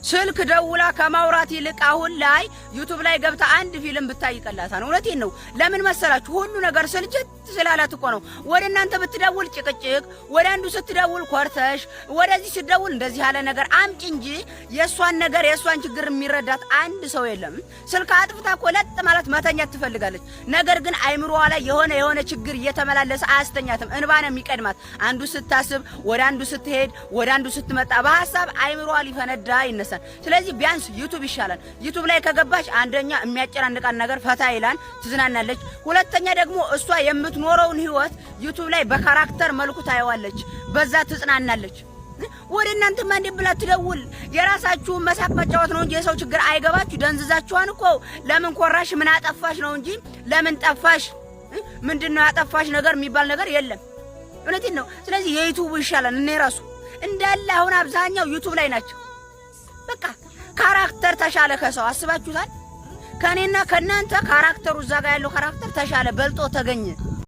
ስልክ ደውላ ከማውራት ይልቅ አሁን ላይ ዩቲዩብ ላይ ገብታ አንድ ፊልም ብታይ ይቀላታል። እውነቴን ነው። ለምን መሰላችሁ? ሁሉ ነገር ስልችት ስላላት እኮ ነው። ወደ እናንተ ብትደውል ጭቅጭቅ፣ ወደ አንዱ ስትደውል ኮርተሽ፣ ወደዚህ ስትደውል እንደዚህ ያለ ነገር አምጪ እንጂ የሷን ነገር የሷን ችግር የሚረዳት አንድ ሰው የለም። ስልክ አጥፍታ እኮ ለጥ ማለት መተኛት ትፈልጋለች። ነገር ግን አይምሮዋ ላይ የሆነ ችግር እየተመላለሰ አያስተኛትም። እንባ ነው የሚቀድማት። አንዱ ስታስብ፣ ወደ አንዱ ስትሄድ፣ ወደ አንዱ ስትመጣ በሐሳብ አይምሮዋ ሊፈነዳ ይነሳል። ስለዚህ ቢያንስ ዩቲዩብ ይሻላል። ዩቲዩብ ላይ ከገባች አንደኛ የሚያጨናንቃን ነገር ፈታ ይላል፣ ትዝናናለች። ሁለተኛ ደግሞ እሷ የምትኖረውን ህይወት ዩቲዩብ ላይ በካራክተር መልኩ ታየዋለች፣ በዛ ትጽናናለች። ወደ እናንተ ማን ብላ ትደውል? የራሳችሁ መሳቅ መጫወት ነው እንጂ የሰው ችግር አይገባችሁ። ደንዝዛችኋን እኮ። ለምን ኮራሽ ምን አጠፋሽ ነው እንጂ ለምን ጠፋሽ ምንድነው ያጠፋሽ ነገር የሚባል ነገር የለም። እውነቴን ነው። ስለዚህ የዩቲዩብ ይሻላል። እኔ ራሱ እንዳለ አሁን አብዛኛው ዩቲዩብ ላይ ናቸው። በቃ ካራክተር ተሻለ ከሰው አስባችሁታል? ከኔና ከናንተ ካራክተሩ እዛ ጋር ያለው ካራክተር ተሻለ በልጦ ተገኘ።